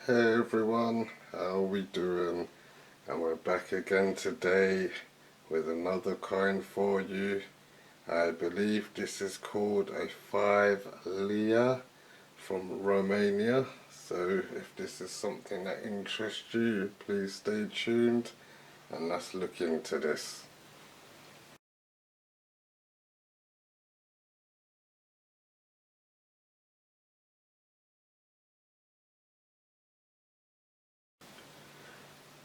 Hey everyone, how are we doing? And we're back again today with another coin for you. I believe this is called a 5 lira from Romania. So if this is something that interests you, please stay tuned and let's look into this.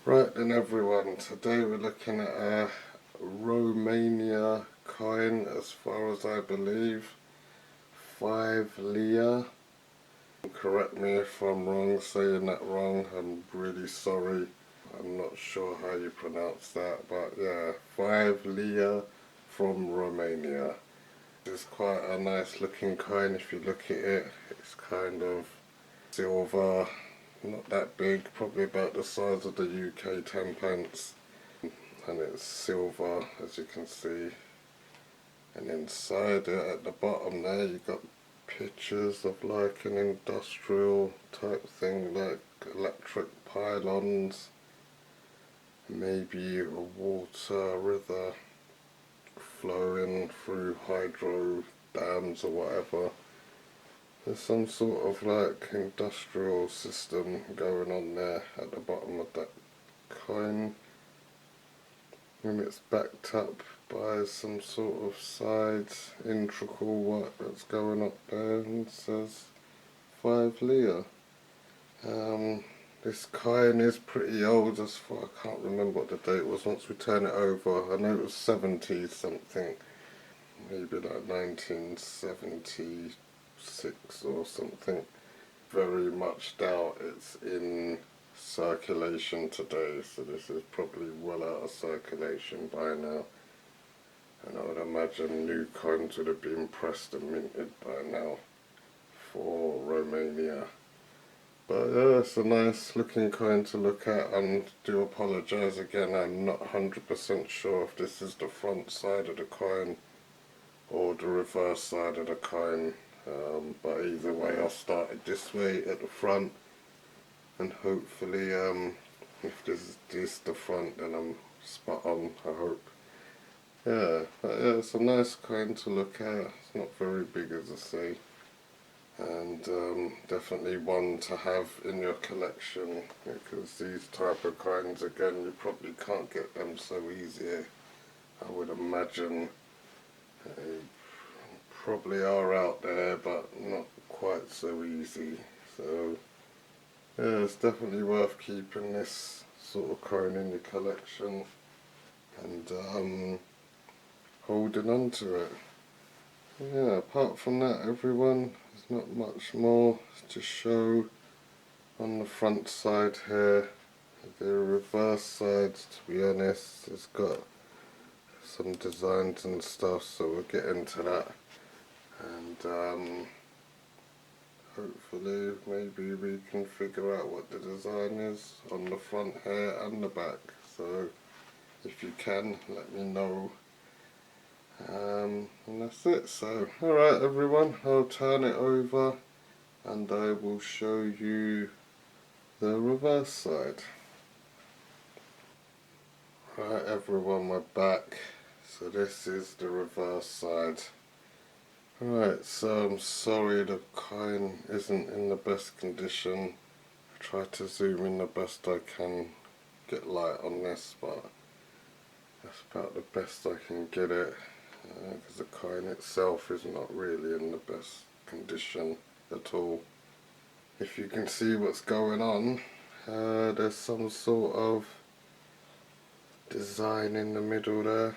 Right then everyone, today we're looking at a Romania coin as far as I believe. 5 lira. Correct me if I'm wrong, saying that wrong, I'm really sorry. I'm not sure how you pronounce that, but yeah, 5 lira from Romania. It's quite a nice looking coin if you look at it. It's kind of silver, not that big, probably about the size of the UK 10 pence. And it's silver, as you can see. And inside it, at the bottom there, you've got pictures of like an industrial type thing, like electric pylons, maybe a water river flowing through hydro dams or whatever. There's some sort of like industrial system going on there at the bottom of that coin. And it's backed up by some sort of side integral work that's going up there, and it says 5 lira. This coin is pretty old as far, I can't remember what the date was once we turn it over. I know it was 70 something, maybe like 1976 or something. Very much doubt it's in circulation today, so this is probably well out of circulation by now. And I would imagine new coins would have been pressed and minted by now for Romania. But yeah, it's a nice looking coin to look at, and do apologise again, I'm not 100% sure if this is the front side of the coin or the reverse side of the coin. But either way, I'll start it this way at the front, and hopefully if this is the front, then I'm spot on, I hope. Yeah, but yeah, it's a nice coin to look at. It's not very big, as I say, and definitely one to have in your collection, because these type of coins, again, you probably can't get them so easy. I would imagine they probably are out there, but not quite so easy. So yeah, it's definitely worth keeping this sort of coin in your collection and holding on to it. Yeah, apart from that, everyone, there's not much more to show on the front side here. The reverse side, to be honest, has got some designs and stuff, so we'll get into that. And hopefully maybe we can figure out what the design is on the front here and the back. So if you can, let me know. And that's it. So alright everyone, I'll turn it over and I will show you the reverse side. Right everyone, we're back. So this is the reverse side. Right, so I'm sorry the coin isn't in the best condition. I try to zoom in the best I can, get light on this, but that's about the best I can get it, because the coin itself is not really in the best condition at all. If you can see what's going on, there's some sort of design in the middle there.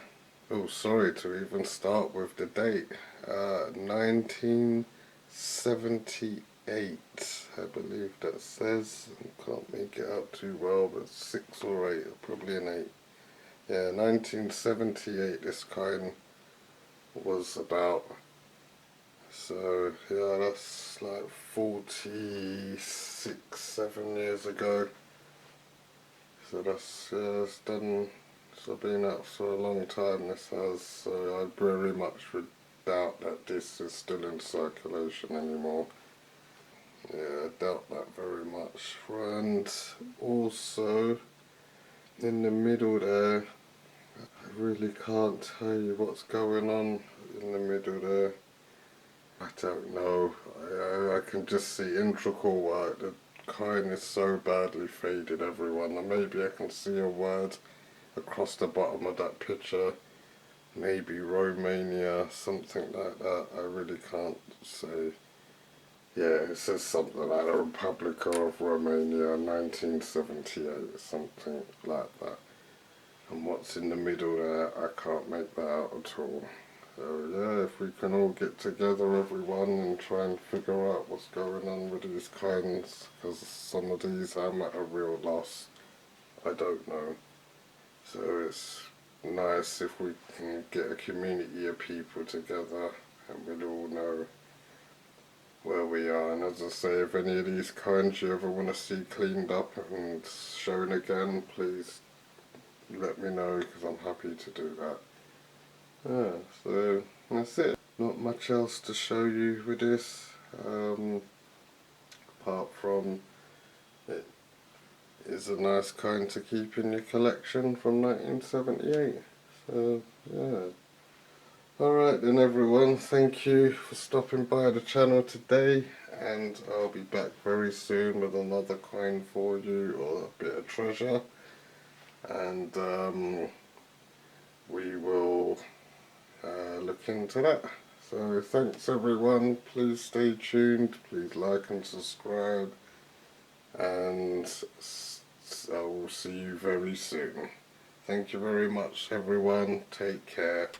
Oh, sorry to even start with the date. 1978, I believe that says. Can't make it out too well, but 6 or 8, probably an 8. Yeah, 1978 this coin was about. So yeah, that's like 46, 7 years ago. So that's, yeah, it's done, so been out for a long time, this has, so I very much would doubt that this is still in circulation anymore. Yeah, I doubt that very much. And also, in the middle there, I really can't tell you what's going on in the middle there. I don't know. I can just see integral work. The kind is so badly faded, everyone. And maybe I can see a word across the bottom of that picture. Maybe Romania, something like that. I really can't say. Yeah, it says something like the Republic of Romania, 1978, something like that. And what's in the middle there, I can't make that out at all. So yeah, if we can all get together, everyone, and try and figure out what's going on with these kinds, because some of these I'm at a real loss. I don't know. So it's nice if we can get a community of people together and we'll all know where we are. And as I say, if any of these kinds you ever want to see cleaned up and shown again, please let me know, because I'm happy to do that. Yeah, so that's it. Not much else to show you with this, apart from it is a nice kind to keep in your collection from 1978. So yeah. Alright then everyone, thank you for stopping by the channel today, and I'll be back very soon with another coin for you, or a bit of treasure, and we will look into that. So thanks everyone, please stay tuned, please like and subscribe, and I will see you very soon. Thank you very much everyone, take care.